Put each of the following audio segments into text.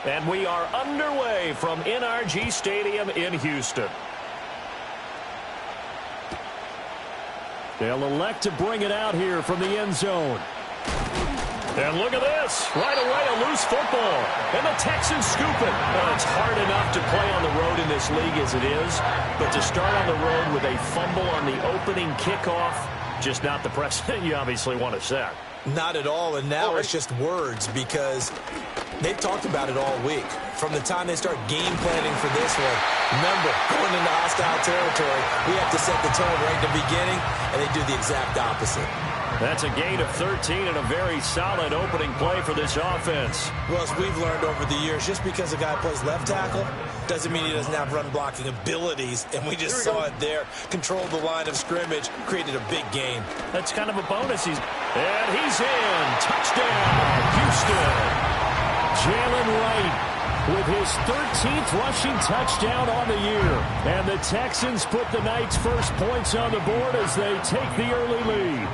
And we are underway from NRG Stadium in Houston. They'll elect to bring it out here from the end zone. And look at this. Right away, a loose football. And the Texans scoop it. Well, it's hard enough to play on the road in this league as it is. But to start on the road with a fumble on the opening kickoff, just not the precedent you obviously want to set. Not at all, and now it's just words because they've talked about it all week. From the time they start game planning for this one, remember, going into hostile territory, we have to set the tone right in the beginning, and they do the exact opposite. That's a gain of 13 and a very solid opening play for this offense. Well, as we've learned over the years, just because a guy plays left tackle doesn't mean he doesn't have run-blocking abilities, and we just saw it there. Controlled the line of scrimmage, created a big gain. That's kind of a bonus. And he's in. Touchdown, Houston. Jalen Wright with his 13th rushing touchdown on the year. And the Texans put the Knights' first points on the board as they take the early lead.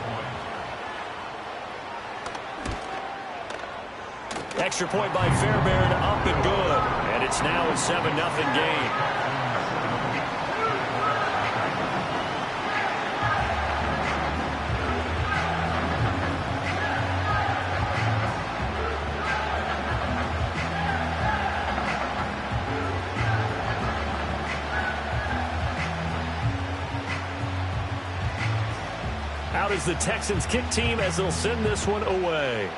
Extra point by Fairbairn, up and good. And it's now a 7-0 game. Out is the Texans kick team as they'll send this one away.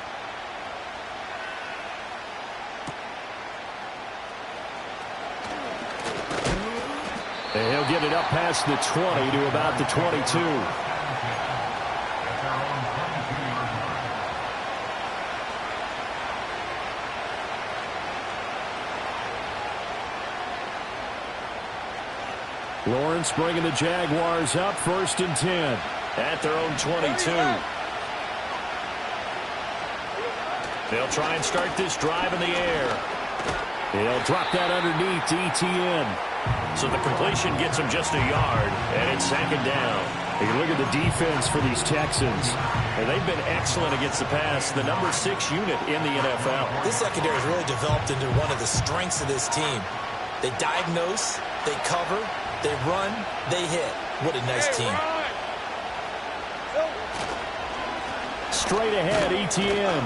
And he'll get it up past the 20 to about the 22. Lawrence bringing the Jaguars up 1st and 10 at their own 22. They'll try and start this drive in the air. He'll drop that underneath to ETN. So the completion gets him just a yard, and it's 2nd down. You look at the defense for these Texans, and they've been excellent against the pass, the number 6 unit in the NFL. This secondary has really developed into one of the strengths of this team. They diagnose, they cover, they run, they hit. What a nice team. Straight ahead, ETN.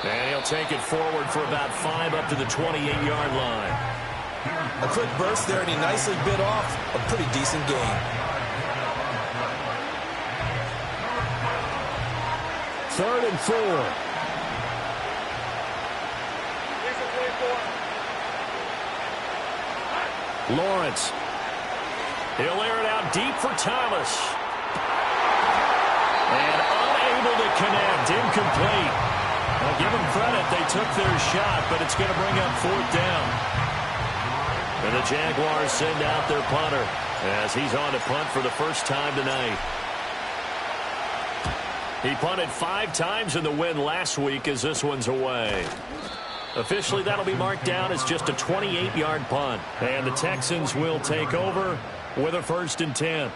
And he'll take it forward for about 5 up to the 28-yard line. A quick burst there, and he nicely bit off a pretty decent gain. 3rd and 4. Lawrence. He'll air it out deep for Thomas. And unable to connect, incomplete. I'll give them credit, they took their shot, but it's going to bring up 4th down. And the Jaguars send out their punter as he's on to punt for the first time tonight. He punted 5 times in the win last week as this one's away. Officially, that'll be marked down as just a 28-yard punt. And the Texans will take over with a 1st and 10.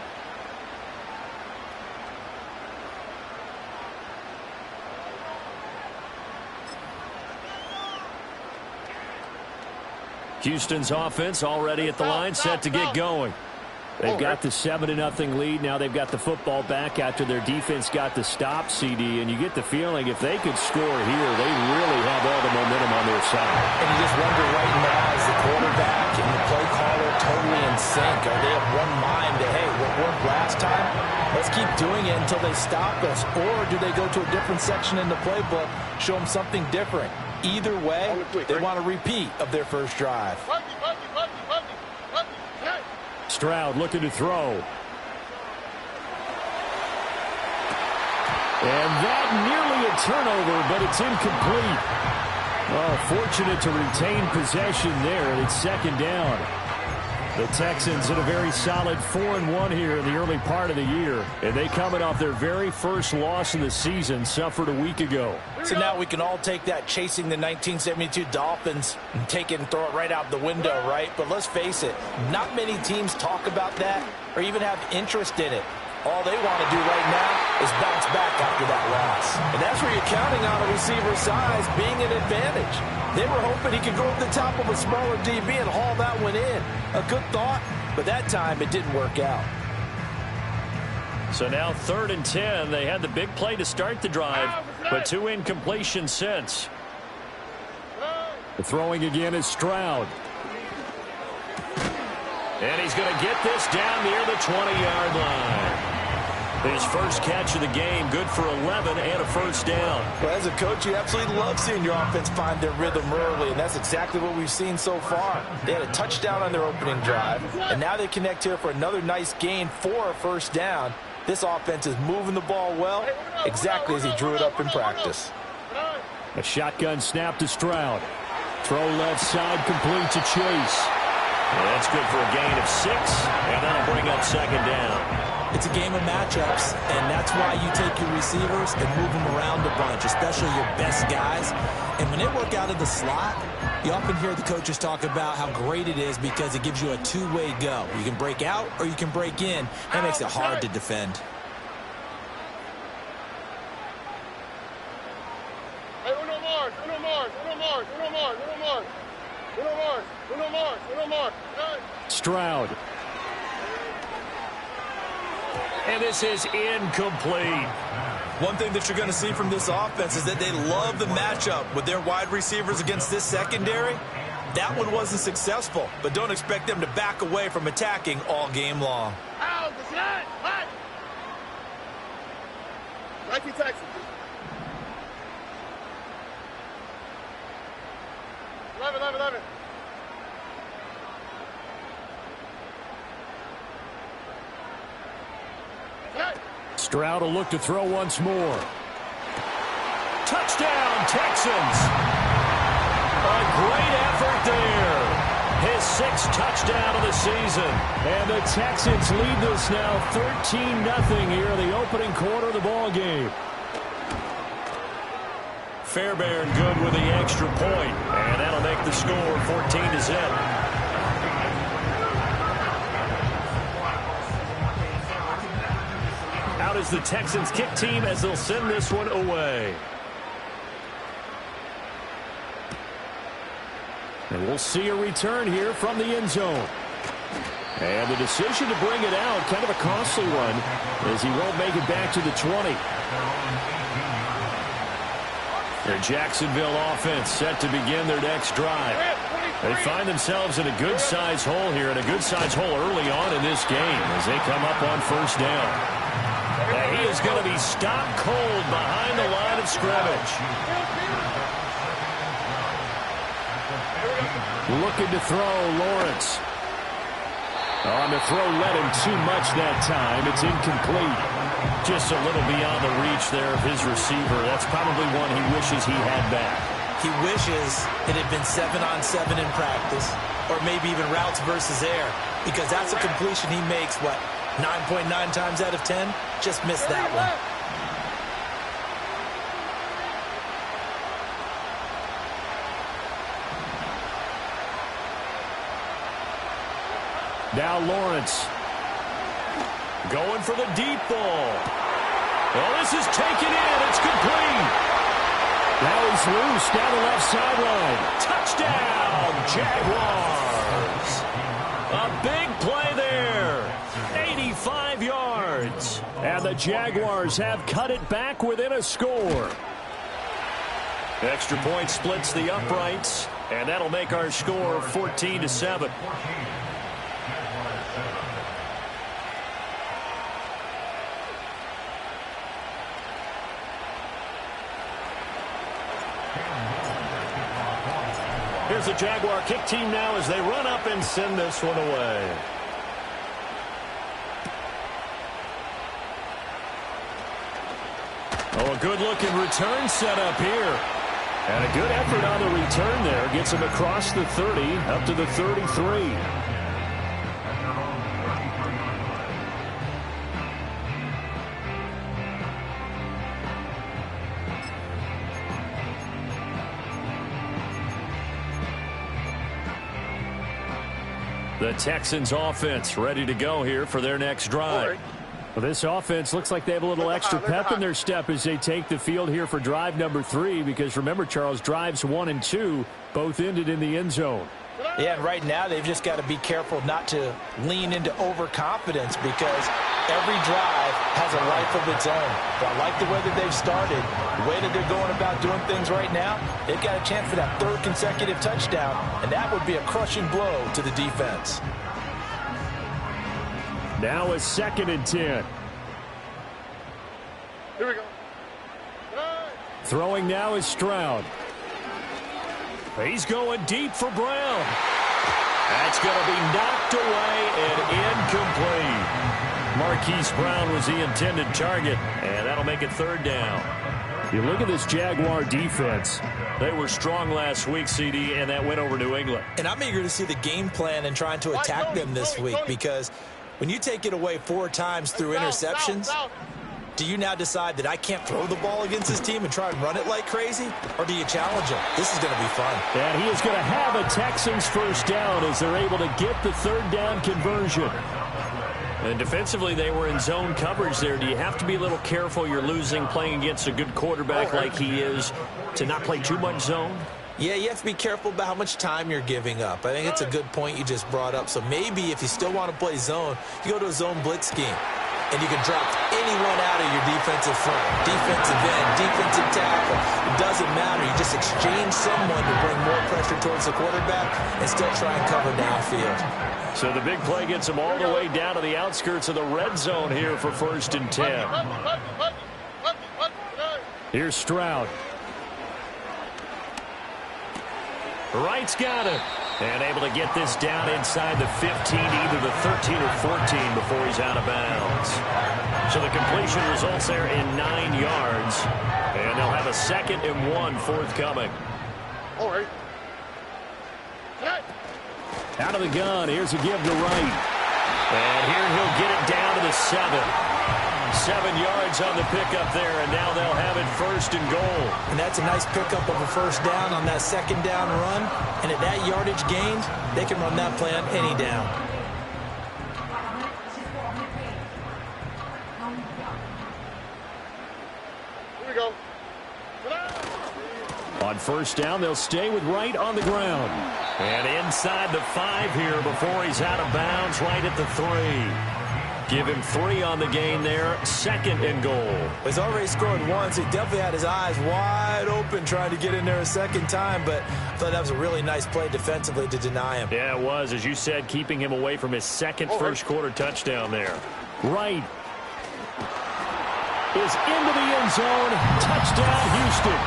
Houston's offense already at the line, set to get going. They've got the 7-0 lead. Now they've got the football back after their defense got the stop, CD. And you get the feeling if they could score here, they really have all the momentum on their side. And you just wonder right now, is the quarterback and the play caller totally in sync? Are they of one mind that, hey, what worked last time, let's keep doing it until they stop us? Or do they go to a different section in the playbook, show them something different? Either way, they want a repeat of their first drive. Stroud looking to throw. And that nearly a turnover, but it's incomplete. Oh, fortunate to retain possession there, and it's 2nd down. The Texans in a very solid 4-1 here in the early part of the year. And they coming off their very first loss of the season, suffered a week ago. So now we can all take that chasing the 1972 Dolphins and take it and throw it right out the window, right? But let's face it, not many teams talk about that or even have interest in it. All they want to do right now is bounce back after that loss. And that's where you're counting on a receiver's size being an advantage. They were hoping he could go over the top of a smaller DB and haul that one in. A good thought, but that time it didn't work out. So now 3rd and 10. They had the big play to start the drive, but 2 incompletions since. The throwing again is Stroud. And he's going to get this down near the 20-yard line. His first catch of the game, good for 11 and a first down. Well, as a coach, you absolutely love seeing your offense find their rhythm early, and that's exactly what we've seen so far. They had a touchdown on their opening drive, and now they connect here for another nice gain for a first down. This offense is moving the ball well, exactly as he drew it up in practice. A shotgun snap to Stroud. Throw left side, complete to Chase. And that's good for a gain of 6, and that'll bring up 2nd down. It's a game of matchups, and that's why you take your receivers and move them around a bunch, especially your best guys. And when they work out of the slot, you often hear the coaches talk about how great it is because it gives you a two-way go. You can break out or you can break in. That makes it hard to defend. Hey, uno more. Stroud. And this is incomplete. One thing that you're going to see from this offense is that they love the matchup with their wide receivers against this secondary. That one wasn't successful, but don't expect them to back away from attacking all game long. Nike Texas. 11. Stroud will look to throw once more. Touchdown, Texans. A great effort there. His 6th touchdown of the season. And the Texans lead this now 13-0 here in the opening quarter of the ball game. Fairbairn good with the extra point, and that'll make the score 14-0. Out is the Texans kick team as they'll send this one away. And we'll see a return here from the end zone. And the decision to bring it out, kind of a costly one, as he won't make it back to the 20. The Jacksonville offense set to begin their next drive. They find themselves in a good-sized hole here, and a good-sized hole early on in this game as they come up on first down. And he is going to be stopped cold behind the line of scrimmage. Looking to throw, Lawrence. On the throw, led him too much that time. It's incomplete. Just a little beyond the reach there of his receiver. That's probably one he wishes he had back. He wishes it had been 7-on-7 in practice, or maybe even routes versus air, because that's a completion he makes, 9.9 times out of 10? Just missed that one. Now Lawrence. Going for the deep ball. Well, this is taken in. It's complete. Now he's loose down the left sideline. Touchdown, Jaguars. A big play there. 85 yards. And the Jaguars have cut it back within a score. Extra point splits the uprights, and that'll make our score 14-7. Here's the Jaguar kick team now as they run up and send this one away. Oh, a good-looking return set up here. And a good effort on the return there. Gets him across the 30, up to the 33. The Texans offense ready to go here for their next drive. Well, this offense looks like they have a little extra pep in their step as they take the field here for drive number 3, because remember, Charles, drives 1 and 2 both ended in the end zone. Yeah, and right now they've just got to be careful not to lean into overconfidence, because every drive has a life of its own. But I like the way that they've started, the way that they're going about doing things right now. They've got a chance for that 3rd consecutive touchdown, and that would be a crushing blow to the defense. Now a 2nd and 10. Here we go. Throwing now is Stroud. He's going deep for Brown. That's going to be knocked away and incomplete. Marquise Brown was the intended target, and that'll make it 3rd down. You look at this Jaguar defense. They were strong last week, CD, and that went over New England. And I'm eager to see the game plan and trying to attack them this week, because when you take it away 4 times through interceptions, do you now decide that I can't throw the ball against this team and try and run it like crazy? Or do you challenge them? This is going to be fun. And he is going to have a Texans 1st down as they're able to get the 3rd down conversion. And defensively, they were in zone coverage there. Do you have to be a little careful? You're losing playing against a good quarterback like he is to not play too much zone? Yeah, you have to be careful about how much time you're giving up. I think it's a good point you just brought up. So maybe if you still want to play zone, you go to a zone blitz scheme. And you can drop anyone out of your defensive front. Defensive end, defensive tackle. It doesn't matter. You just exchange someone to bring more pressure towards the quarterback and still try and cover downfield. So the big play gets them all the way down to the outskirts of the red zone here for 1st and 10. Here's Stroud. Wright's got it. And able to get this down inside the 15, either the 13 or 14 before he's out of bounds. So the completion results there in 9 yards. And they'll have a 2nd and 1 forthcoming. All right. Out of the gun, here's a give to Wright. And here he'll get it down to the 7. 7 yards on the pickup there, and now they'll have it 1st and goal. And that's a nice pickup of a 1st down on that 2nd down run. And at that yardage gained, they can run that play on any down. Here we go. On 1st down, they'll stay with Wright on the ground. And inside the 5 here before he's out of bounds, right at the 3. Give him 3 on the gain there, 2nd and goal. He's already scored once. He definitely had his eyes wide open trying to get in there a 2nd time, but I thought that was a really nice play defensively to deny him. Yeah, it was, as you said, keeping him away from his 2nd first-quarter touchdown there. Wright is into the end zone. Touchdown, Houston.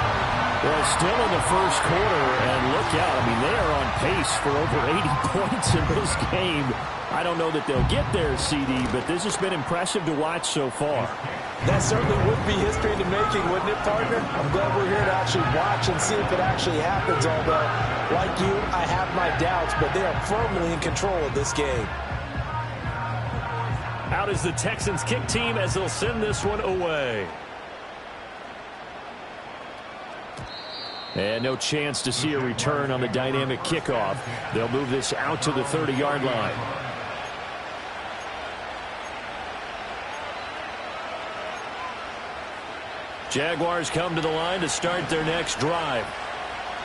Well, still in the 1st quarter, and look out. I mean, they are on pace for over 80 points in this game. I don't know that they'll get there, CD, but this has been impressive to watch so far. That certainly would be history in the making, wouldn't it, partner? I'm glad we're here to actually watch and see if it actually happens, although, like you, I have my doubts, but they are firmly in control of this game. Out is the Texans kick team as they'll send this one away. And no chance to see a return on the dynamic kickoff. They'll move this out to the 30-yard line. Jaguars come to the line to start their next drive.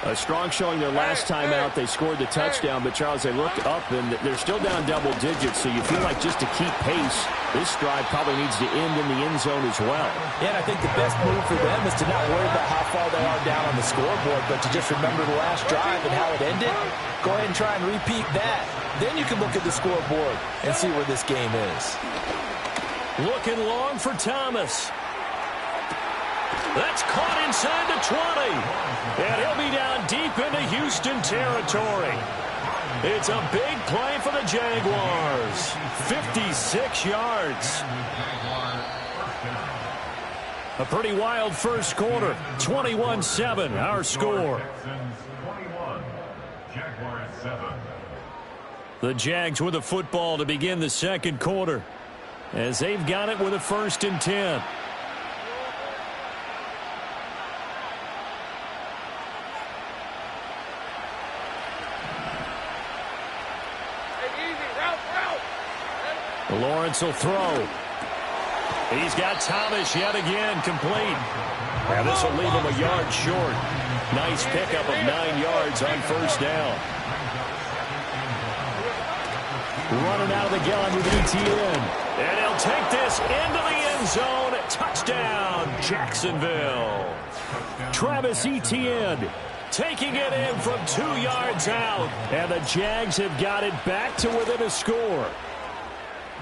A strong showing their last time out. They scored the touchdown, but Charles, they looked up and they're still down double digits, so you feel like just to keep pace, this drive probably needs to end in the end zone as well. Yeah, and I think the best move for them is to not worry about how far they are down on the scoreboard, but to just remember the last drive and how it ended. Go ahead and try and repeat that. Then you can look at the scoreboard and see where this game is. Looking long for Thomas. That's caught inside the 20. And he'll be down deep into Houston territory. It's a big play for the Jaguars. 56 yards. A pretty wild first quarter. 21-7, our score. The Jags with the football to begin the second quarter, as they've got it with a 1st and 10. Lawrence will throw. He's got Thomas yet again complete. And this will leave him a yard short. Nice pickup of 9 yards on first down. Running out of the gun with ETN. And he'll take this into the end zone. Touchdown, Jacksonville. Travis Etienne taking it in from 2 yards out. And the Jags have got it back to within a score.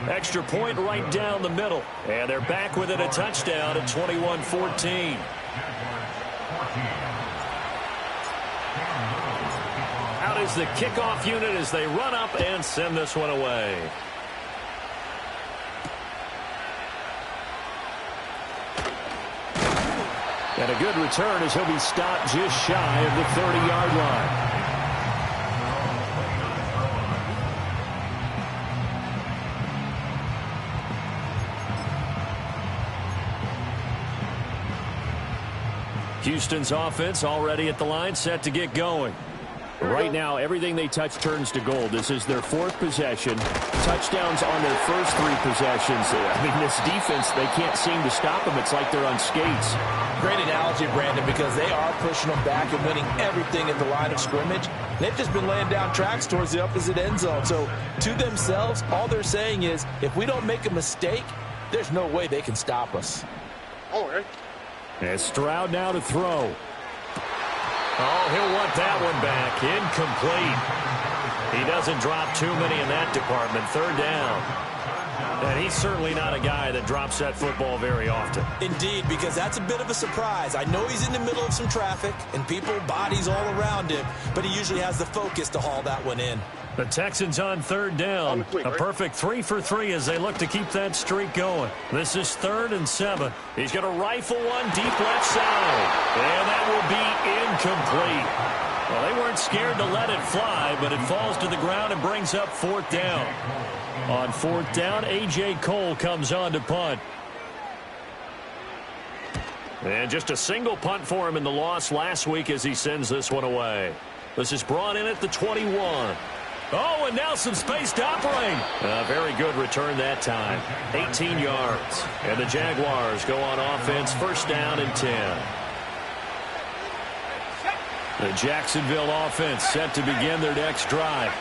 Extra point right down the middle. And they're back within a touchdown at 21-14. Out is the kickoff unit as they run up and send this one away. And a good return as he'll be stopped just shy of the 30-yard line. Houston's offense already at the line, set to get going. Right now, everything they touch turns to gold. This is their 4th possession. Touchdowns on their first 3 possessions. I mean, this defense, they can't seem to stop them. It's like they're on skates. Great analogy, Brandon, because they are pushing them back and winning everything at the line of scrimmage. They've just been laying down tracks towards the opposite end zone. So, to themselves, all they're saying is, if we don't make a mistake, there's no way they can stop us. All right. And Stroud now to throw. Oh, he'll want that one back. Incomplete. He doesn't drop too many in that department. 3rd down. And he's certainly not a guy that drops that football very often. Indeed, because that's a bit of a surprise. I know he's in the middle of some traffic and people, bodies all around him, but he usually has the focus to haul that one in. The Texans on 3rd down. A perfect 3 for 3 as they look to keep that streak going. This is 3rd and 7. He's going to rifle one deep left side. And that will be incomplete. Well, they weren't scared to let it fly, but it falls to the ground and brings up 4th down. On 4th down, A.J. Cole comes on to punt. And just a single punt for him in the loss last week as he sends this one away. This is brought in at the 21. Oh, and now some space to operate. A very good return that time. 18 yards. And the Jaguars go on offense, 1st down and 10. The Jacksonville offense set to begin their next drive.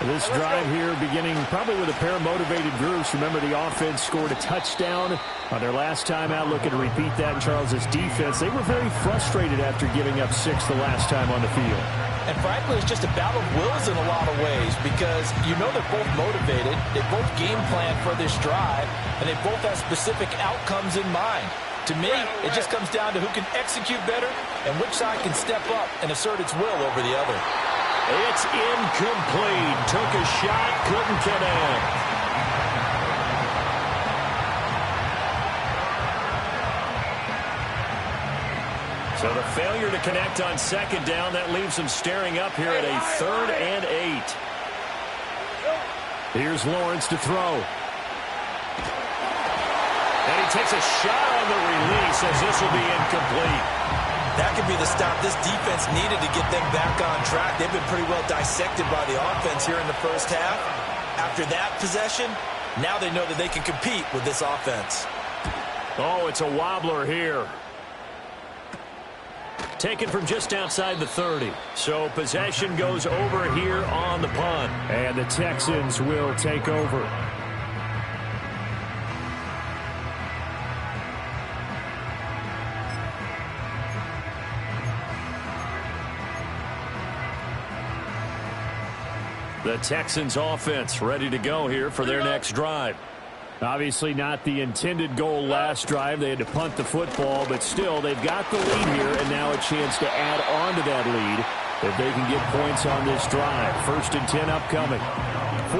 This drive here beginning probably with a pair of motivated groups. Remember, the offense scored a touchdown on their last time out. Looking to repeat that in Charles's defense. They were very frustrated after giving up 6 the last time on the field. And frankly, it's just a battle of wills in a lot of ways because you know they're both motivated. They both game plan for this drive, and they both have specific outcomes in mind. To me, it just comes down to who can execute better and which side can step up and assert its will over the other. It's incomplete. Took a shot, couldn't connect. So the failure to connect on 2nd down, that leaves him staring up here at a 3rd and 8. Here's Lawrence to throw. And he takes a shot on the release as this will be incomplete. That could be the stop this defense needed to get them back on track. They've been pretty well dissected by the offense here in the first half. After that possession, now they know that they can compete with this offense. Oh, it's a wobbler here. Taken from just outside the 30. So possession goes over here on the punt. And the Texans will take over. The Texans offense ready to go here for their next drive. Obviously not the intended goal last drive. They had to punt the football, but still they've got the lead here and now a chance to add on to that lead if they can get points on this drive. 1st and 10 upcoming.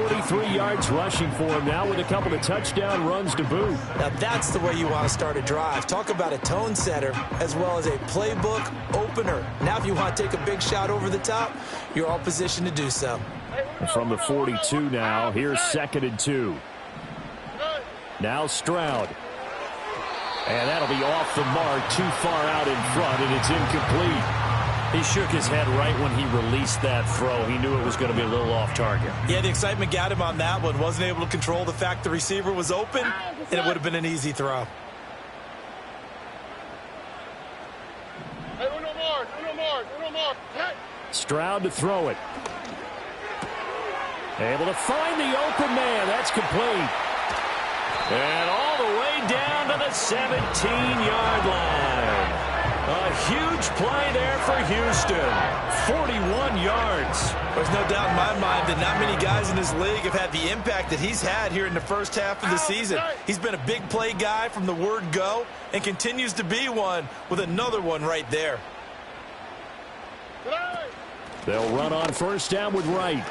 43 yards rushing for him now with a couple of touchdown runs to boot. Now that's the way you want to start a drive. Talk about a tone setter as well as a playbook opener. Now if you want to take a big shot over the top, you're all positioned to do so. From the 42 now, here's 2nd and 2. Now Stroud. And that'll be off the mark, too far out in front, and it's incomplete. He shook his head right when he released that throw. He knew it was going to be a little off target. Yeah, the excitement got him on that one. Wasn't able to control the fact the receiver was open, and it would have been an easy throw. Hey, uno more. Hey. Stroud to throw it. Able to find the open man. That's complete. And all the way down to the 17-yard line. A huge play there for Houston. 41 yards. There's no doubt in my mind that not many guys in this league have had the impact that he's had here in the first half of the season. He's been a big play guy from the word go and continues to be one with another one right there. They'll run on first down with Wright.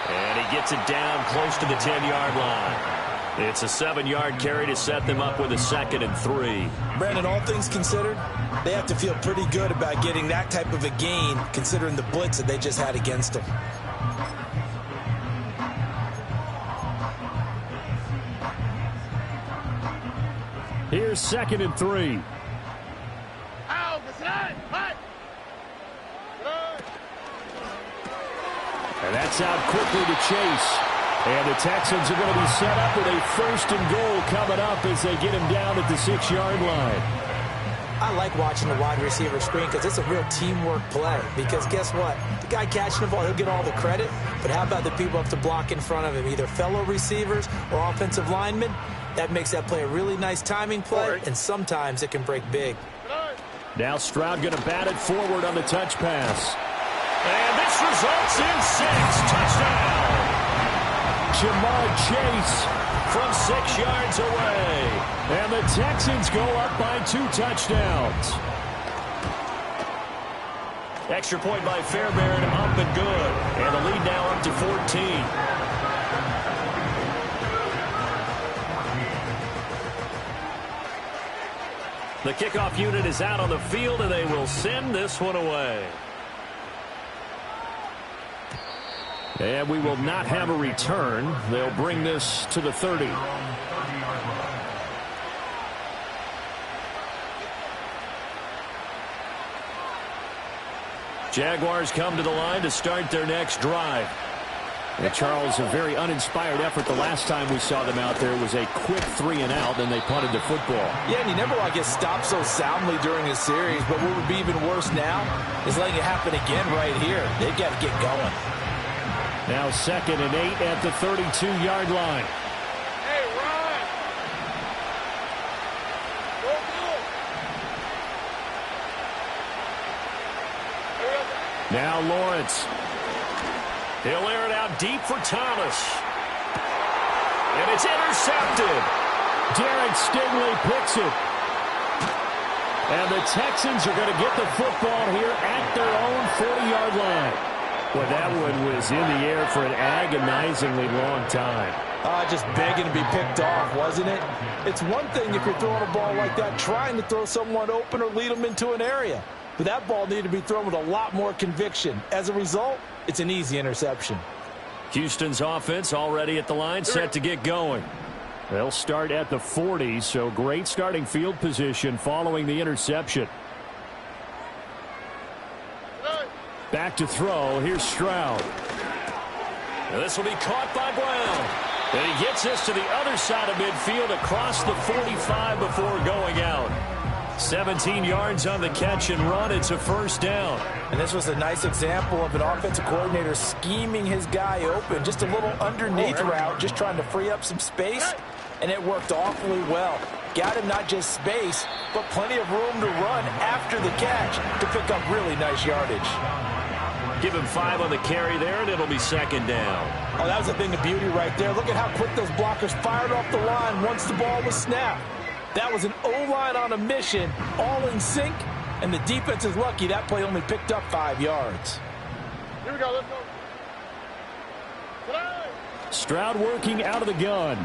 And he gets it down close to the 10-yard line. It's a 7-yard carry to set them up with a 2nd and 3. Brandon, all things considered, they have to feel pretty good about getting that type of a gain considering the blitz that they just had against them. Here's 2nd and 3. And that's out quickly to Chase. And the Texans are going to be set up with a 1st and goal coming up as they get him down at the 6-yard line. I like watching the wide receiver screen because it's a real teamwork play. Because guess what? The guy catching the ball, he'll get all the credit. But how about the people up to block in front of him, either fellow receivers or offensive linemen? That makes that play a really nice timing play, and sometimes it can break big. Now Stroud going to bat it forward on the touch pass. And this results in 6. Touchdown. Jamar Chase from 6 yards away. And the Texans go up by 2 touchdowns. Extra point by Fairbairn, up and good. And the lead now up to 14. The kickoff unit is out on the field, and they will send this one away. And we will not have a return. They'll bring this to the 30. Jaguars come to the line to start their next drive. And Charles, a very uninspired effort the last time we saw them out there was a quick 3-and-out, and they punted the football. Yeah, and you never want to get stopped so soundly during a series, but what would be even worse now is letting it happen again right here. They've got to get going. Now 2nd and 8 at the 32-yard line. Hey, run! Go, Now Lawrence. He'll air it out deep for Thomas. And it's intercepted. Derek Stingley picks it. And the Texans are going to get the football here at their own 40-yard line. Well, that one was in the air for an agonizingly long time. Just begging to be picked off, wasn't it? It's one thing if you're throwing a ball like that, trying to throw someone open or lead them into an area. But that ball needed to be thrown with a lot more conviction. As a result, it's an easy interception. Houston's offense already at the line, set to get going. They'll start at the 40, so great starting field position following the interception. Back to throw. Here's Stroud. And this will be caught by Brown. And he gets this to the other side of midfield across the 45 before going out. 17 yards on the catch and run. It's a 1st down. And this was a nice example of an offensive coordinator scheming his guy open. Just a little underneath route, just trying to free up some space. And it worked awfully well. Got him not just space, but plenty of room to run after the catch to pick up really nice yardage. Give him 5 on the carry there, and it'll be 2nd down. Oh, that was a thing of beauty right there. Look at how quick those blockers fired off the line once the ball was snapped. That was an O-line on a mission, all in sync, and the defense is lucky that play only picked up 5 yards. Here we go, let's go. Stroud working out of the gun.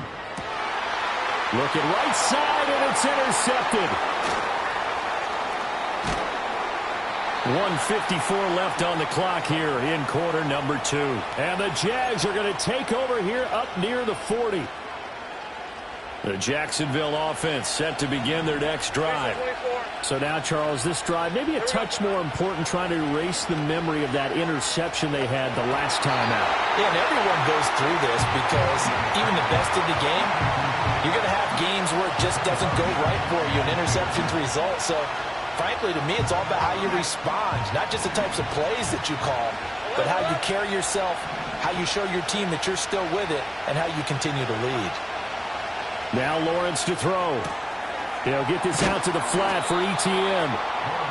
Looking right side, and it's intercepted. 1:54 left on the clock here in quarter number 2. And the Jags are going to take over here up near the 40. The Jacksonville offense set to begin their next drive. So now, Charles, this drive maybe a touch more important, trying to erase the memory of that interception they had the last time out. Yeah, and everyone goes through this because even the best in the game, you're going to have games where it just doesn't go right for you, and interceptions result. So, frankly, to me, it's all about how you respond, not just the types of plays that you call, but how you carry yourself, how you show your team that you're still with it, and how you continue to lead. Now Lawrence to throw. He'll get this out to the flat for ETN.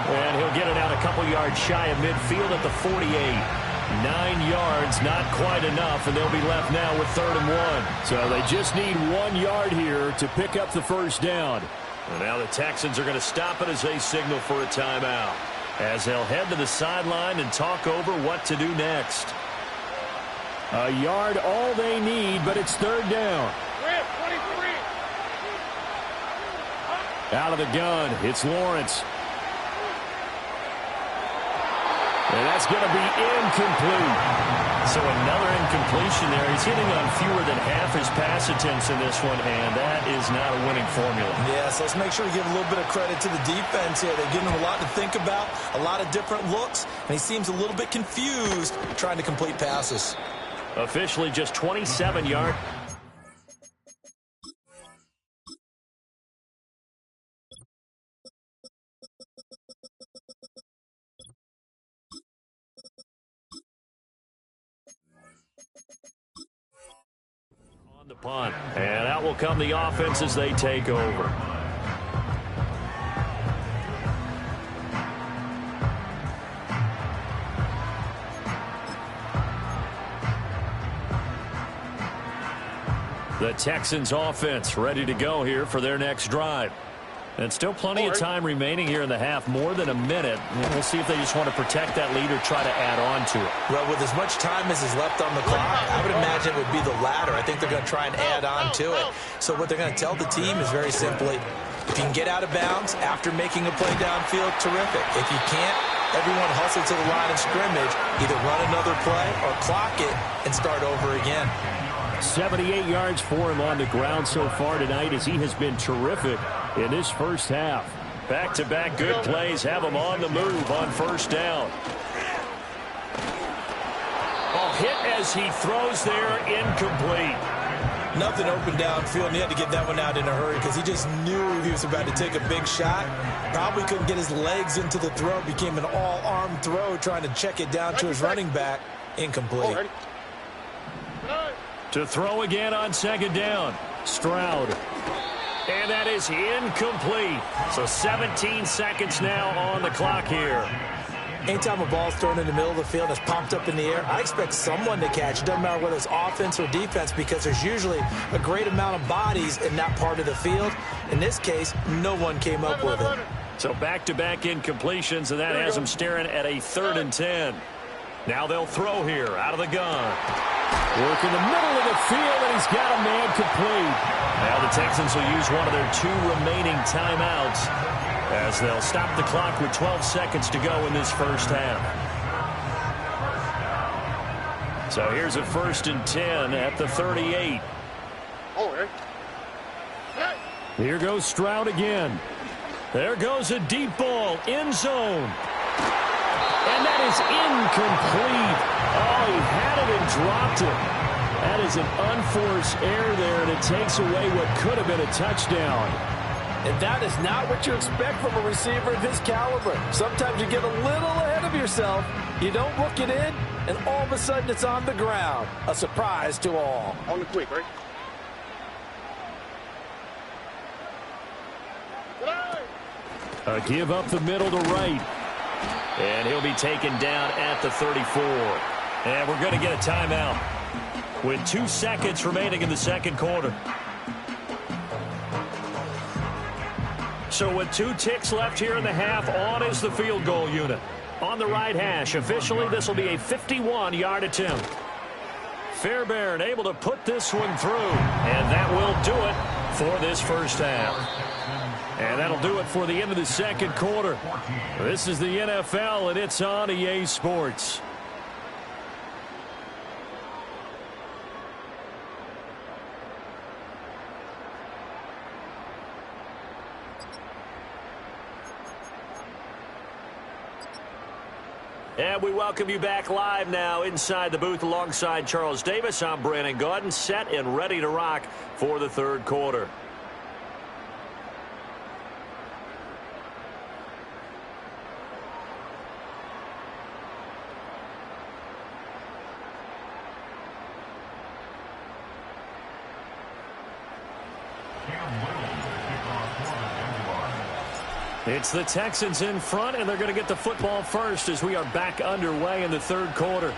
And he'll get it out a couple yards shy of midfield at the 48. 9 yards, not quite enough, and they'll be left now with 3rd and 1. So they just need 1 yard here to pick up the first down. And now the Texans are going to stop it as they signal for a timeout, as they'll head to the sideline and talk over what to do next. A yard all they need, but it's 3rd down. Out of the gun, it's Lawrence. And that's going to be incomplete. So another incompletion there. He's hitting on fewer than half his pass attempts in this one, and that is not a winning formula. Yeah, so let's make sure we give a little bit of credit to the defense here. They're giving him a lot to think about, a lot of different looks, and he seems a little bit confused trying to complete passes. Officially just 27 yards. On the punt. And out will come the offense as they take over. The Texans offense ready to go here for their next drive. And still plenty of time remaining here in the half, more than a minute. And we'll see if they just want to protect that lead or try to add on to it. Well, with as much time as is left on the clock, I would imagine it would be the latter. I think they're going to try and add on to it. So what they're going to tell the team is very simply, if you can get out of bounds after making a play downfield, terrific. If you can't, everyone hustle to the line of scrimmage, either run another play or clock it and start over again. 78 yards for him on the ground so far tonight, as he has been terrific in this first half. Back-to-back good plays have him on the move on first down. Hit as he throws there, incomplete. Nothing open downfield, and he had to get that one out in a hurry because he just knew he was about to take a big shot. Probably couldn't get his legs into the throw. Became an all-arm throw, trying to check it down to his running back. Incomplete. To throw again on 2nd down. Stroud. And that is incomplete. So 17 seconds now on the clock here. Anytime a ball's thrown in the middle of the field and it's popped up in the air, I expect someone to catch. It doesn't matter whether it's offense or defense, because there's usually a great amount of bodies in that part of the field. In this case, no one came up with it. So back-to-back incompletions, and that has them staring at a 3rd and 10. Now they'll throw here out of the gun. Work in the middle of the field, and he's got a man complete. Now the Texans will use one of their 2 remaining timeouts, as they'll stop the clock with 12 seconds to go in this first half. So here's a 1st and 10 at the 38. Here goes Stroud again. There goes a deep ball, end zone. And that is incomplete. Oh, he had it and dropped it. That is an unforced error there, and it takes away what could have been a touchdown. And that is not what you expect from a receiver of his caliber. Sometimes you get a little ahead of yourself, you don't look it in, and all of a sudden it's on the ground. A surprise to all. On the quick, right? A give up the middle to right. And he'll be taken down at the 34. And we're going to get a timeout with 2 seconds remaining in the second quarter. So with 2 ticks left here in the half, on is the field goal unit. On the right hash, officially this will be a 51-yard attempt. Fairbairn able to put this one through. And that will do it for this first half. And that'll do it for the end of the second quarter. This is the NFL, and it's on EA Sports. And we welcome you back live now inside the booth alongside Charles Davis. I'm Brandon Gaudin, set and ready to rock for the third quarter. It's the Texans in front, and they're going to get the football first as we are back underway in the third quarter.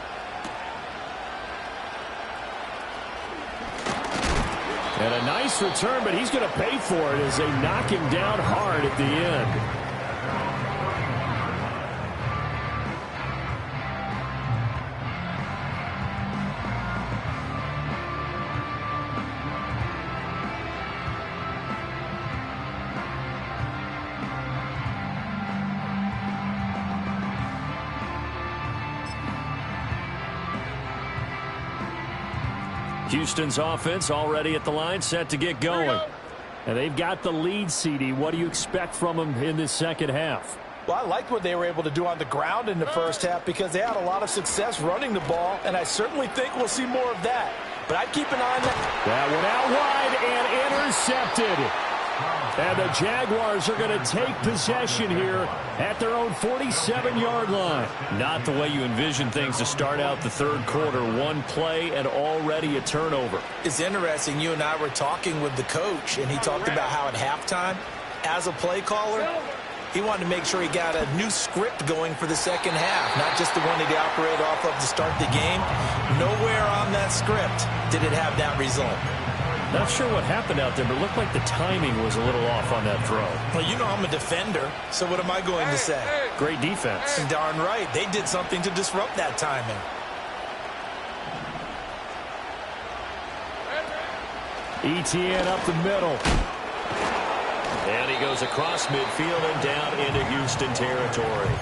And a nice return, but he's going to pay for it as they knock him down hard at the end. Houston's offense already at the line, set to get going. And they've got the lead, CD. What do you expect from them in this second half? Well, I liked what they were able to do on the ground in the first half because they had a lot of success running the ball, and I certainly think we'll see more of that. But I'd keep an eye on that. That one out wide and intercepted. And the Jaguars are going to take possession here at their own 47-yard line. Not the way you envision things to start out the third quarter. One play and already a turnover. It's interesting. You and I were talking with the coach, and he talked about how at halftime, as a play caller, he wanted to make sure he got a new script going for the second half, not just the one that he operated off of to start the game. Nowhere on that script did it have that result. Not sure what happened out there, but it looked like the timing was a little off on that throw. Well, you know I'm a defender, so what am I going to say? Great defense. Darn right. They did something to disrupt that timing. ETN up the middle. And he goes across midfield and down into Houston territory.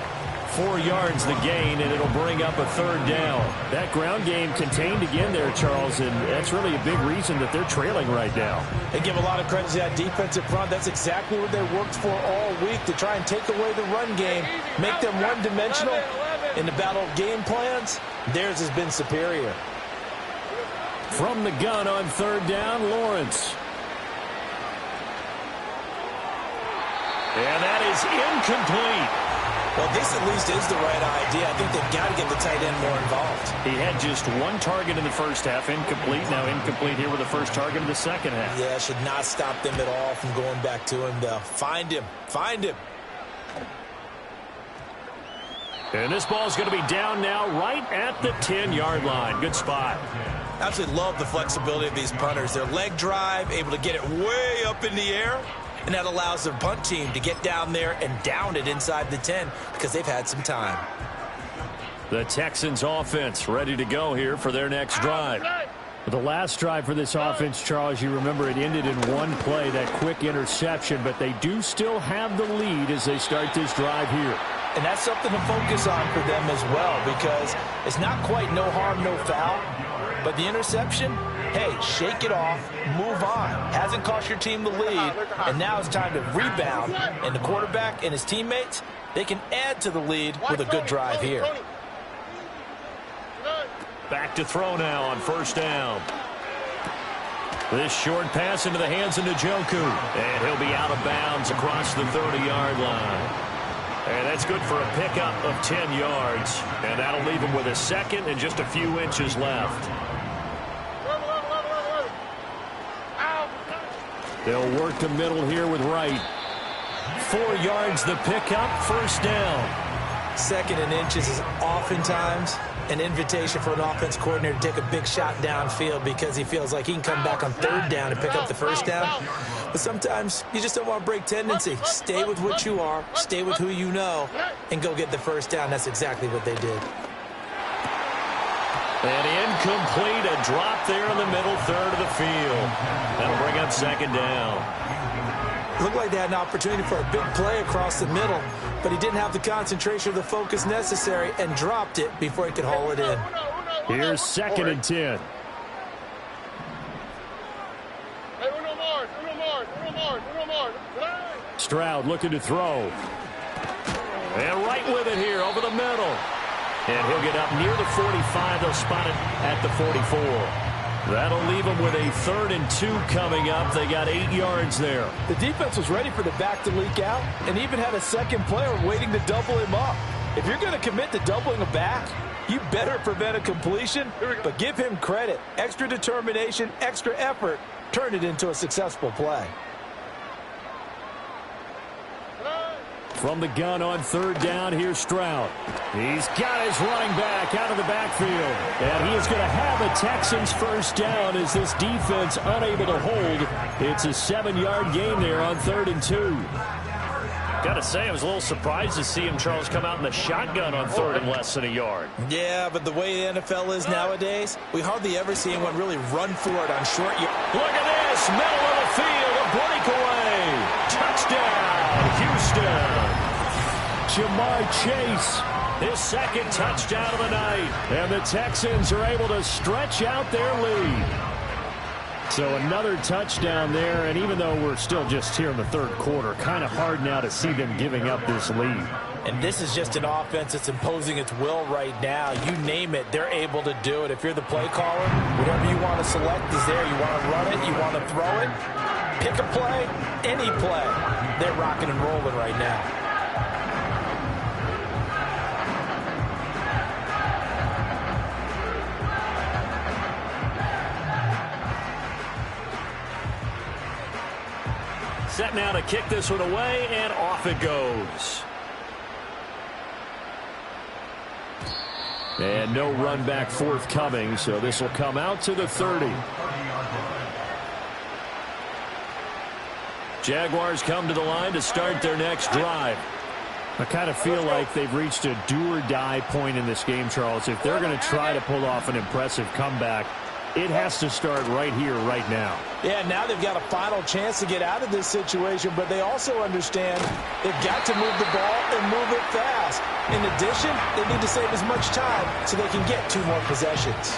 4 yards the gain, and it'll bring up a third down. That ground game contained again there, Charles, and that's really a big reason that they're trailing right now. They give a lot of credit to that defensive front. That's exactly what they worked for all week, to try and take away the run game, make them one-dimensional. In the battle of game plans, theirs has been superior. From the gun on third down, Lawrence. And that is incomplete. Well, this at least is the right idea. I think they've got to get the tight end more involved. He had just one target in the first half, incomplete. Now incomplete here with the first target in the second half. Yeah, should not stop them at all from going back to him, though. Find him. Find him. And this ball's going to be down now right at the 10-yard line. Good spot. Absolutely love the flexibility of these punters. Their leg drive, able to get it way up in the air. And that allows their punt team to get down there and down it inside the 10 because they've had some time. The Texans offense ready to go here for their next drive. The last drive for this offense, Charles, you remember it ended in one play, that quick interception, but they do still have the lead as they start this drive here. And that's something to focus on for them as well because it's not quite no harm, no foul. But the interception, hey, shake it off, move on. Hasn't cost your team the lead, and now it's time to rebound. And the quarterback and his teammates, they can add to the lead with a good drive here. Back to throw now on first down. This short pass into the hands of Njoku. And he'll be out of bounds across the 30-yard line. And that's good for a pickup of 10 yards. And that'll leave him with a second and just a few inches left. They'll work the middle here with Wright. 4 yards the pickup, first down. Second and inches is oftentimes an invitation for an offense coordinator to take a big shot downfield because he feels like he can come back on third down and pick up the first down. But sometimes you just don't want to break tendency. Stay with what you are, stay with who you know, and go get the first down. That's exactly what they did. And incomplete, a drop there in the middle third of the field. That'll bring up second down. Looked like they had an opportunity for a big play across the middle, but he didn't have the concentration or the focus necessary and dropped it before he could haul it in. Here's second and 10. Stroud looking to throw. And right with it here over the middle. And he'll get up near the 45. They'll spot it at the 44. That'll leave them with a 3rd and 2 coming up. They got 8 yards there. The defense was ready for the back to leak out and even had a second player waiting to double him up. If you're going to commit to doubling a back, you better prevent a completion, but give him credit. Extra determination, extra effort, turned it into a successful play. From the gun on 3rd down, here's Stroud. He's got his running back out of the backfield. And he is going to have a Texans first down as this defense unable to hold. It's a 7-yard gain there on 3rd and 2. Got to say, I was a little surprised to see him, Charles, come out in the shotgun on 3rd and less than a yard. Yeah, but the way the NFL is nowadays, we hardly ever see anyone really run for it on short yards. Look at this, middle of the field, a breakaway. Touchdown, Houston. Jamar Chase, His 2nd touchdown of the night. and the Texans are able to stretch out their lead. So another touchdown there, and even though we're still just here in the 3rd quarter, kind of hard now to see them giving up this lead. And this is just an offense that's imposing its will right now. You name it, they're able to do it. If you're the play caller, whatever you want to select is there. You want to run it, you want to throw it, pick a play, any play. They're rocking and rolling right now. Set now to kick this one away, and off it goes. And no run back forthcoming, so this will come out to the 30. Jaguars come to the line to start their next drive. I kind of feel like they've reached a do-or-die point in this game, Charles. If they're going to try to pull off an impressive comeback, it has to start right here, right now. Yeah, now they've got a final chance to get out of this situation, but they also understand they've got to move the ball and move it fast. In addition, they need to save as much time so they can get 2 more possessions.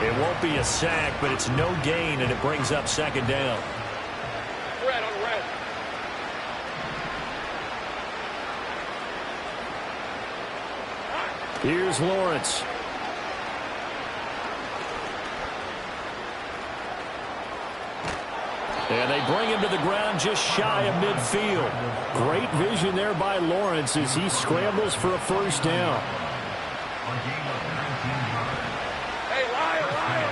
It won't be a sack, but it's no gain, and it brings up 2nd down. Red on red. Here's Lawrence. And they bring him to the ground just shy of midfield. Great vision there by Lawrence as he scrambles for a first down. Hey, Lion.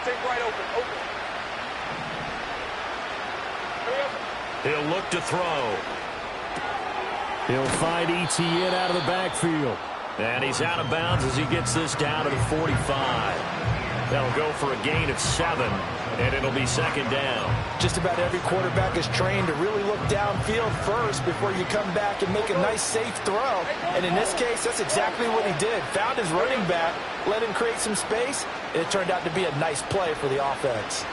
Take right open. He'll look to throw. He'll find ETN out of the backfield. And he's out of bounds as he gets this down to the 45. That'll go for a gain of 7, and it'll be 2nd down. Just about every quarterback is trained to really look downfield first before you come back and make a nice, safe throw. And in this case, that's exactly what he did. Found his running back, let him create some space, and it turned out to be a nice play for the offense.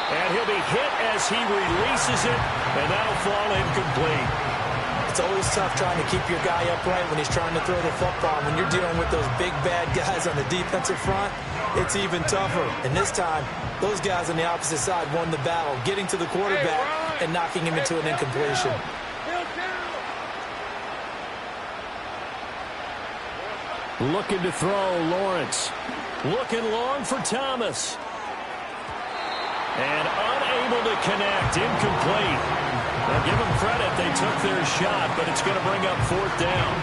And he'll be hit as he releases it, and that'll fall incomplete. It's always tough trying to keep your guy upright when he's trying to throw the football. When you're dealing with those big, bad guys on the defensive front, it's even tougher. And this time, those guys on the opposite side won the battle, getting to the quarterback and knocking him into an incompletion. Looking to throw, Lawrence. Looking long for Thomas. And unable to connect, incomplete. Now give them credit, they took their shot, but it's going to bring up 4th down.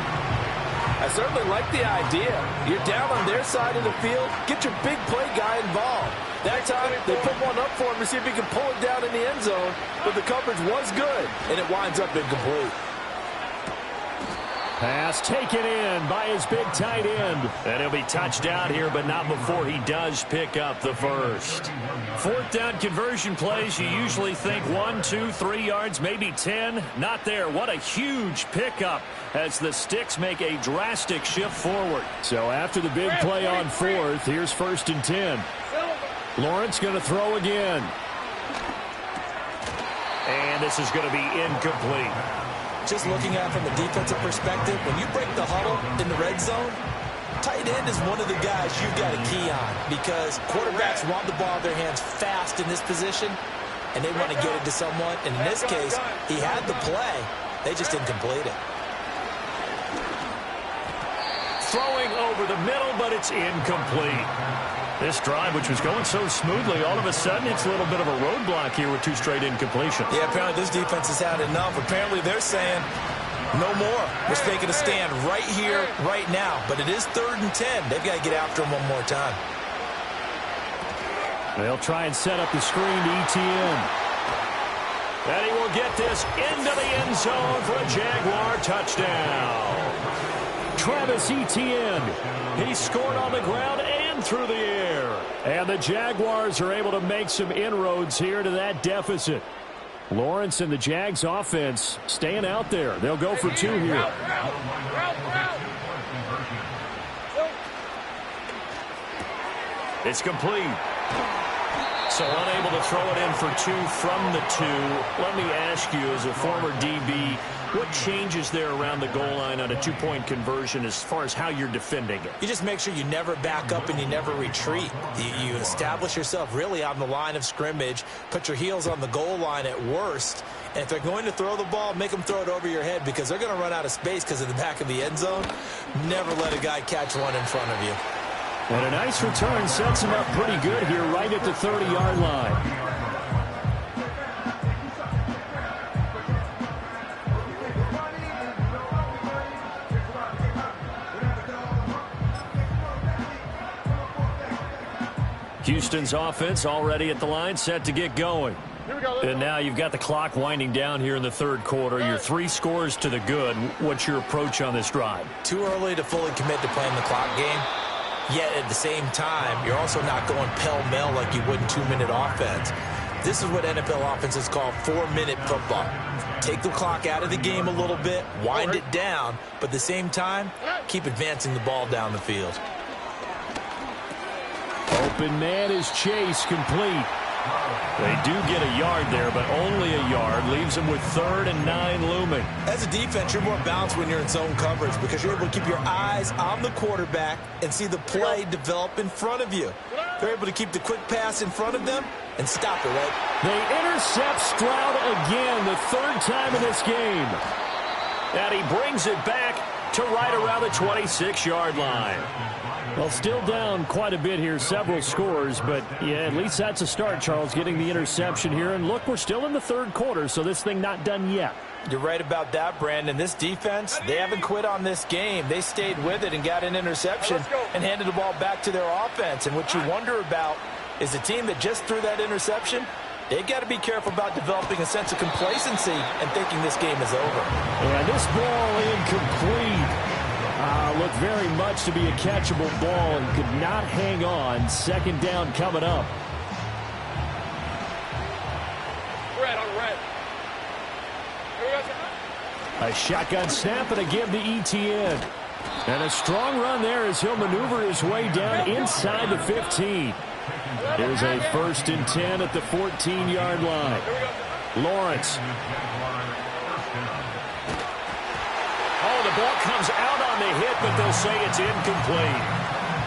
I certainly like the idea. You're down on their side of the field. Get your big play guy involved. That time, they put one up for him to see if he can pull it down in the end zone, but the coverage was good, and it winds up incomplete. Pass taken in by his big tight end. And he'll be touched out here, but not before he does pick up the first. 4th down conversion plays, you usually think 1, 2, 3 yards, maybe 10. Not there. What a huge pickup as the Sticks make a drastic shift forward. So after the big play on 4th, here's 1st and 10. Lawrence going to throw again. And this is going to be incomplete. Just looking at it from a defensive perspective, when you break the huddle in the red zone, tight end is one of the guys you've got a key on because quarterbacks want the ball in their hands fast in this position, and they want to get it to someone. And in this case, he had the play. They just didn't complete it. throwing over the middle, but it's incomplete. This drive, which was going so smoothly, all of a sudden it's a little bit of a roadblock here with 2 straight incompletions. Yeah, apparently this defense has had enough. Apparently they're saying no more. We're taking a stand right here, right now. But it is 3rd and 10. They've got to get after him one more time. They'll try and set up the screen to ETN. And he will get this into the end zone for a Jaguar touchdown. Travis Etienne. He scored on the ground and through the air. And the Jaguars are able to make some inroads here to that deficit. Lawrence and the Jags offense staying out there. They'll go for 2 here. It's complete. So unable to throw it in for 2 from the 2. Let me ask you, as a former DB, what changes there around the goal line on a 2-point conversion as far as how you're defending it? You just make sure you never back up and you never retreat. You establish yourself really on the line of scrimmage, put your heels on the goal line at worst, and if they're going to throw the ball, make them throw it over your head because they're going to run out of space because of the back of the end zone. Never let a guy catch one in front of you. And a nice return sets him up pretty good here right at the 30-yard line. Houston's offense already at the line, set to get going. And now you've got the clock winding down here in the 3rd quarter. Your 3 scores to the good. What's your approach on this drive? Too early to fully commit to playing the clock game. Yet at the same time, you're also not going pell-mell like you would in 2-minute offense. This is what NFL offenses call 4-minute football. Take the clock out of the game a little bit, wind it down, but at the same time, keep advancing the ball down the field. Open man is Chase, complete. They do get a yard there, but only a yard. Leaves them with 3rd and 9 looming. As a defense, you're more balanced when you're in zone coverage because you're able to keep your eyes on the quarterback and see the play develop in front of you. They're able to keep the quick pass in front of them and stop it, right? They intercept Stroud again, the 3rd time in this game. And he brings it back to right around the 26-yard line. Well, still down quite a bit here, several scores, but yeah, at least that's a start, Charles, getting the interception here. And look, we're still in the 3rd quarter, so this thing not done yet. You're right about that, Brandon. This defense, they haven't quit on this game. They stayed with it and got an interception and handed the ball back to their offense. And what you wonder about is the team that just threw that interception, they've got to be careful about developing a sense of complacency and thinking this game is over. And this ball incomplete. Looked very much to be a catchable ball and could not hang on. 2nd down coming up. Red on red. A shotgun snap and a give to ETN. And a strong run there as he'll maneuver his way down inside the 15. Here's a 1st and 10 at the 14-yard line. Lawrence. Oh, the ball comes out on the hit, but they'll say it's incomplete.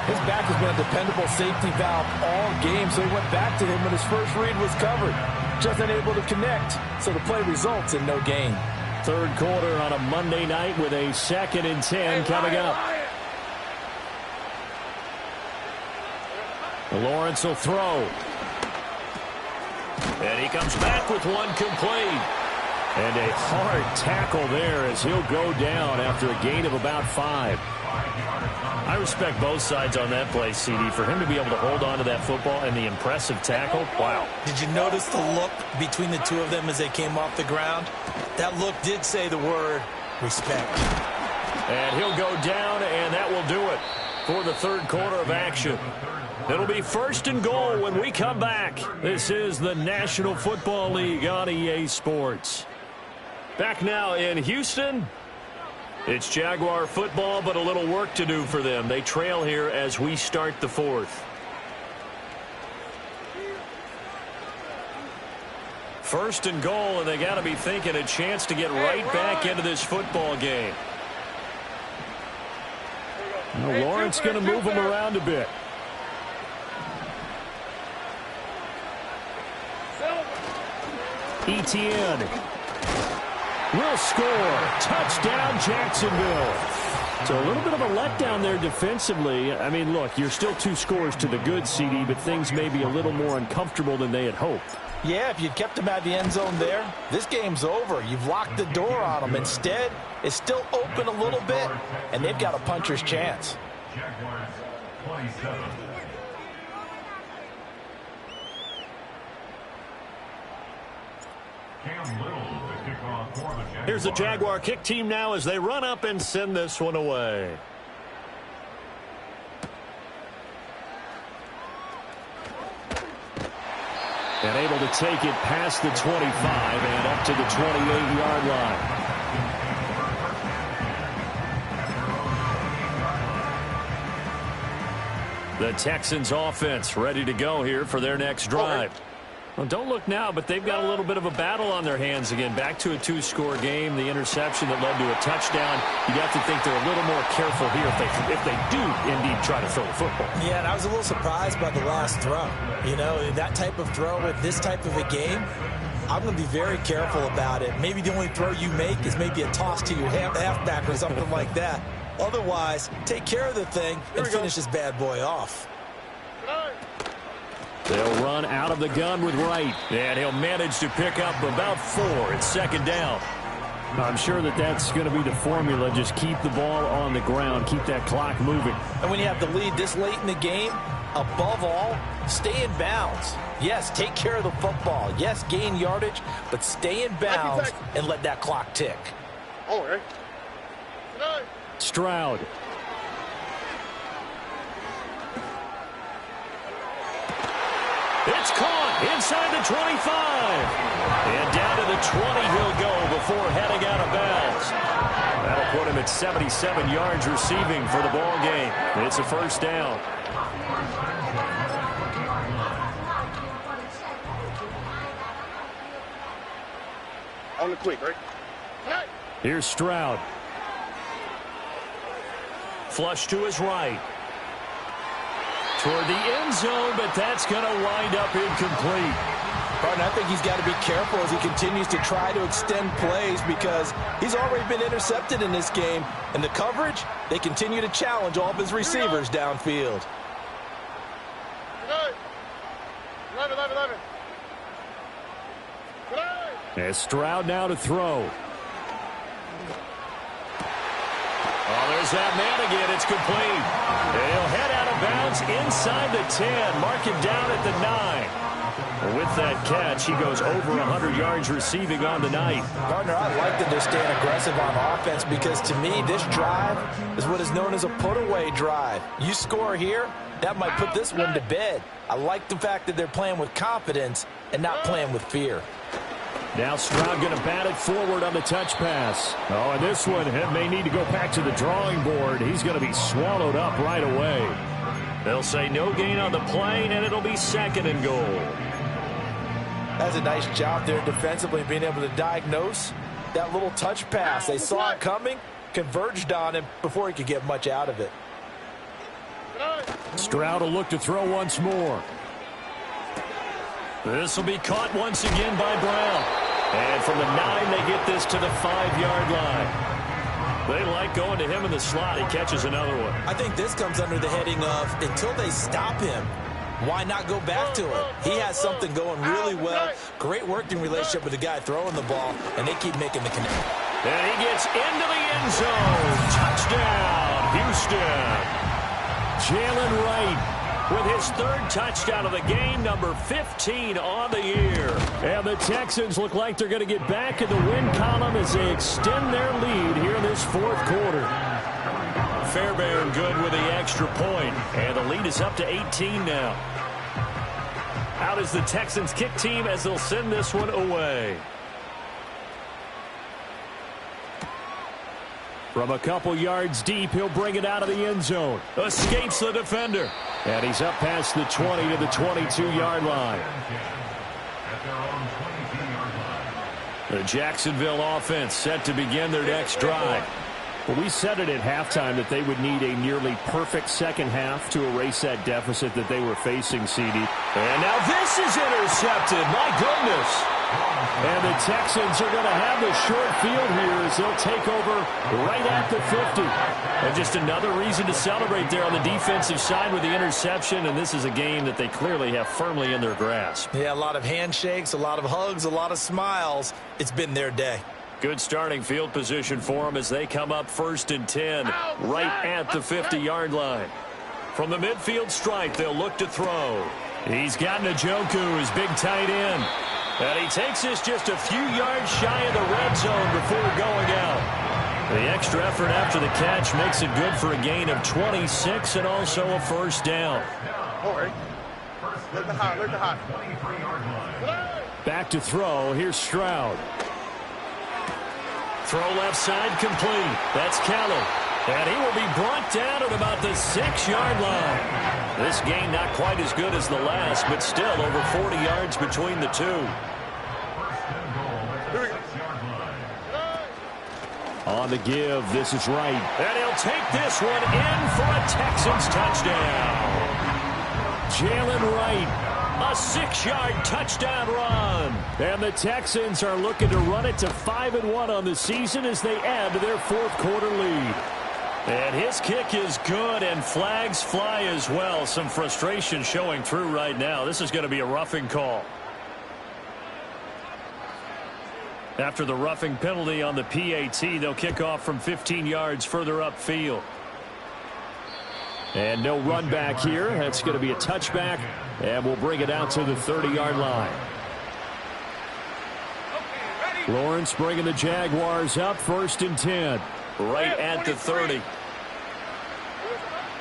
His back has been a dependable safety valve all game, so he went back to him when his first read was covered. Just unable to connect, so the play results in no gain. 3rd quarter on a Monday night with a 2nd and 10 coming up. Lawrence will throw. And he comes back with one complete. And a hard tackle there as he'll go down after a gain of about 5. I respect both sides on that play, CD. For him to be able to hold on to that football and the impressive tackle, wow. Did you notice the look between the two of them as they came off the ground? That look did say the word respect. And he'll go down, and that will do it for the 3rd quarter of action. It'll be 1st and goal when we come back. This is the National Football League on EA Sports. Back now in Houston. It's Jaguar football, but a little work to do for them. They trail here as we start the 4th. 1st and goal, and they got to be thinking a chance to get right back into this football game. Now Lawrence going to move him around a bit. Etienne will score. Touchdown, Jacksonville. So a little bit of a letdown there defensively. I mean, look, you're still 2 scores to the good, CD, but things may be a little more uncomfortable than they had hoped. Yeah, if you'd kept them out of the end zone there, this game's over. You've locked the door on them. Instead, it's still open a little bit, and they've got a puncher's chance. Jaguars 27. Here's the Jaguar kick team now as they run up and send this one away. And able to take it past the 25 and up to the 28-yard line. The Texans offense ready to go here for their next drive. Well, don't look now, but they've got a little bit of a battle on their hands again. Back to a 2-score game. The interception that led to a touchdown. You'd have to think they're a little more careful here if they do indeed try to throw the football. Yeah, and I was a little surprised by the last throw. You know, that type of throw with this type of a game, I'm going to be very careful about it. Maybe the only throw you make is maybe a toss to your halfback or something like that. Otherwise, take care of the thing and finish this bad boy off. They'll run out of the gun with Wright, and he'll manage to pick up about 4. It's second down. I'm sure that's going to be the formula. Just keep the ball on the ground, keep that clock moving. And when you have the lead this late in the game, above all, stay in bounds. Yes, take care of the football. Yes, gain yardage, but stay in bounds and let that clock tick. Stroud. It's caught inside the 25. And down to the 20 he'll go before heading out of bounds. That'll put him at 77 yards receiving for the ball game. It's a first down. On the quick, right? Here's Stroud. Flush to his right. Toward the end zone, but that's going to wind up incomplete. Partner, I think he's got to be careful as he continues to try to extend plays because he's already been intercepted in this game. And the coverage, they continue to challenge all of his receivers downfield. 11. As Stroud now to throw. Oh, there's that man again. It's complete. And he'll head out of bounds inside the 10. Mark him down at the 9. With that catch, he goes over 100 yards receiving on the night. Partner, I like that they're staying aggressive on offense because to me, this drive is what is known as a put-away drive. You score here, that might put this one to bed. I like the fact that they're playing with confidence and not playing with fear. Now Stroud going to bat it forward on the touch pass. Oh, and this one may need to go back to the drawing board. He's going to be swallowed up right away. They'll say no gain on the play, and it'll be second and goal. That's a nice job there defensively, being able to diagnose that little touch pass. They saw it coming, converged on him before he could get much out of it. Stroud will look to throw once more. This will be caught once again by Brown. And from the 9, they get this to the 5-yard line. They like going to him in the slot. He catches another one. I think this comes under the heading of until they stop him, why not go back to him? He has something going really well. Great working relationship with the guy throwing the ball, and they keep making the connection. And he gets into the end zone. Touchdown, Houston. Jalen Wright with his 3rd touchdown of the game, number 15 on the year. And the Texans look like they're going to get back in the win column as they extend their lead here in this 4th quarter. Fairbairn good with the extra point. And the lead is up to 18 now. Out is the Texans kick team as they'll send this one away. From a couple yards deep, he'll bring it out of the end zone. Escapes the defender. And he's up past the 20 to the 22-yard line. The Jacksonville offense set to begin their next drive. Well, we said it at halftime that they would need a nearly perfect second half to erase that deficit that they were facing, CD. And now this is intercepted. My goodness. And the Texans are going to have the short field here as they'll take over right at the 50. And just another reason to celebrate there on the defensive side with the interception. And this is a game that they clearly have firmly in their grasp. Yeah, a lot of handshakes, a lot of hugs, a lot of smiles. It's been their day. Good starting field position for them as they come up 1st and 10 right at the 50-yard line. From the midfield stripe, they'll look to throw. He's got Njoku, his big tight end. And he takes this just a few yards shy of the red zone before going out. The extra effort after the catch makes it good for a gain of 26 and also a first down. Back to throw. Here's Stroud. Throw left side complete. That's Kelly. And he will be brought down at about the 6-yard line. This gain not quite as good as the last, but still over 40 yards between the two. On the give, this is right. And he'll take this one in for a Texans touchdown. Jalen Wright, a 6-yard touchdown run. And the Texans are looking to run it to 5-1 on the season as they add to their 4th quarter lead. And his kick is good, and flags fly as well. Some frustration showing through right now. This is going to be a roughing call. After the roughing penalty on the PAT, they'll kick off from 15 yards further upfield. And no run back here. That's going to be a touchback, and we'll bring it out to the 30-yard line. Lawrence bringing the Jaguars up 1st and 10. Right at the 30.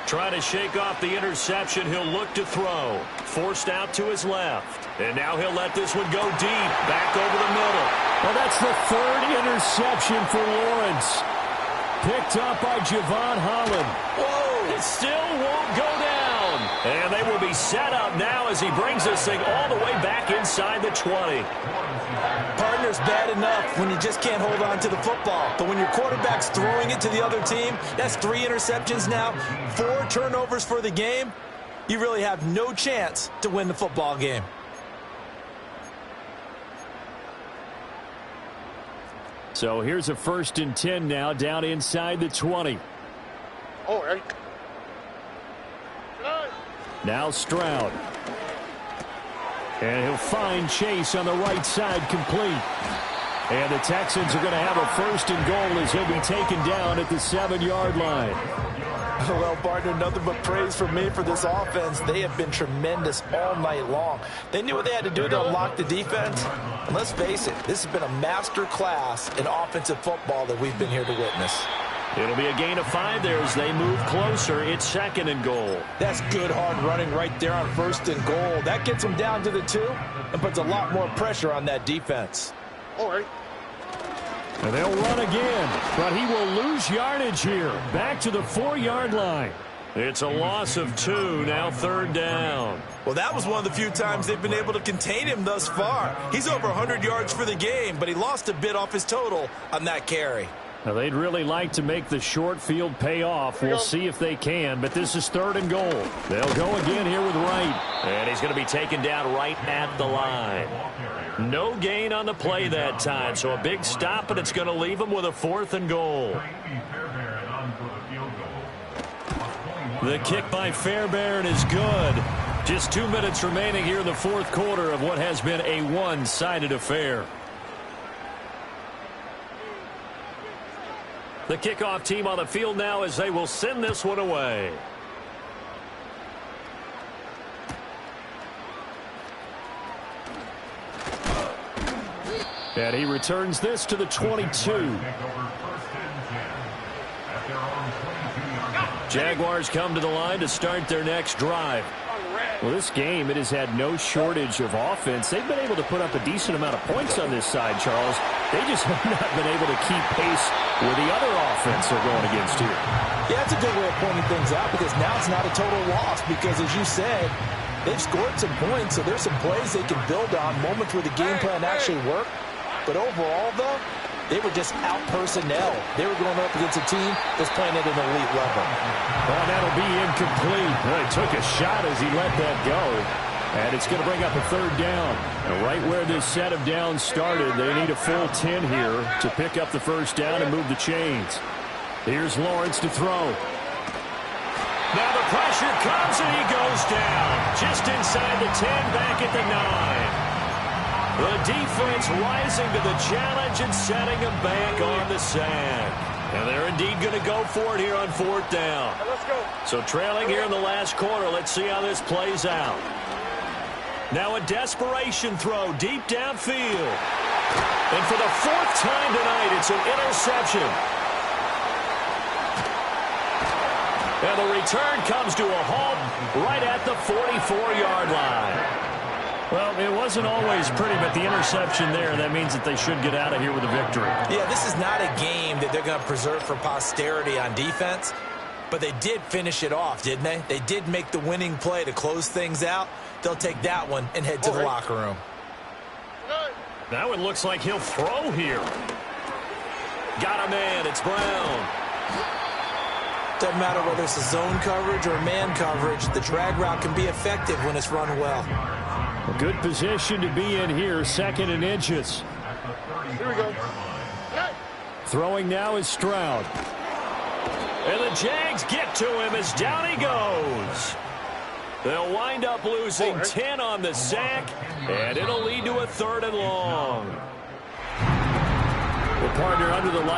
Trying to shake off the interception. He'll look to throw. Forced out to his left. And now he'll let this one go deep. Back over the middle. Well, that's the 3rd interception for Lawrence. Picked up by Javon Holland. Whoa! It still won't go down. And they will be set up now as he brings this thing all the way back inside the 20. Partner's bad enough when you just can't hold on to the football. But when your quarterback's throwing it to the other team, that's 3 interceptions now, 4 turnovers for the game. You really have no chance to win the football game. So here's a 1st and 10 now down inside the 20. Now Stroud. And he'll find Chase on the right side complete. And the Texans are going to have a 1st and goal as he'll be taken down at the 7-yard line. Well, partner, nothing but praise from me for this offense. They have been tremendous all night long. They knew what they had to do to unlock the defense. And let's face it, this has been a master class in offensive football that we've been here to witness. It'll be a gain of 5 there as they move closer. It's 2nd and goal. That's good hard running right there on 1st and goal. That gets them down to the 2 and puts a lot more pressure on that defense. And they'll run again, but he will lose yardage here. Back to the 4-yard line. It's a loss of 2, now 3rd down. Well, that was one of the few times they've been able to contain him thus far. He's over 100 yards for the game, but he lost a bit off his total on that carry. Now, they'd really like to make the short field pay off. We'll see if they can, but this is 3rd and goal. They'll go again here with Wright. And he's going to be taken down right at the line. No gain on the play that time, so a big stop, and it's going to leave him with a 4th and goal. The kick by Fairbairn is good. Just 2 minutes remaining here in the 4th quarter of what has been a one-sided affair. The kickoff team on the field now as they will send this one away. And he returns this to the 22. Jaguars come to the line to start their next drive. Well, this game, it has had no shortage of offense. They've been able to put up a decent amount of points on this side, Charles. They just have not been able to keep pace with the other offense they're going against here. Yeah, that's a good way of pointing things out because now it's not a total loss because, as you said, they've scored some points, so there's some plays they can build on, moments where the game plan actually worked. But overall, though, they were just out personnel. They were going up against a team that's playing at an elite level. Well, that'll be incomplete. Well, he took a shot as he let that go. And it's going to bring up a third down. And right where this set of downs started, they need a full 10 here to pick up the first down and move the chains. Here's Lawrence to throw. Now the pressure comes, and he goes down. Just inside the 10, back at the 9. The defense rising to the challenge and setting him back on the sand. And they're indeed going to go for it here on fourth down. Let's go. So trailing here in the last quarter, let's see how this plays out. Now a desperation throw deep downfield. And for the fourth time tonight, it's an interception. And the return comes to a halt right at the 44-yard line. Well, it wasn't always pretty, but the interception there, that means that they should get out of here with a victory. Yeah, this is not a game that they're going to preserve for posterity on defense, but they did finish it off, didn't they? They did make the winning play to close things out. They'll take that one and head to the locker room. That one looks like he'll throw here. Got a man. It's Brown. Doesn't matter whether it's a zone coverage or man coverage, the drag route can be effective when it's run well. A good position to be in here, 2nd and inches. Here we go. Throwing now is Stroud. And the Jags get to him as down he goes. They'll wind up losing 10 on the sack, and it'll lead to a 3rd and long. The partner under the light.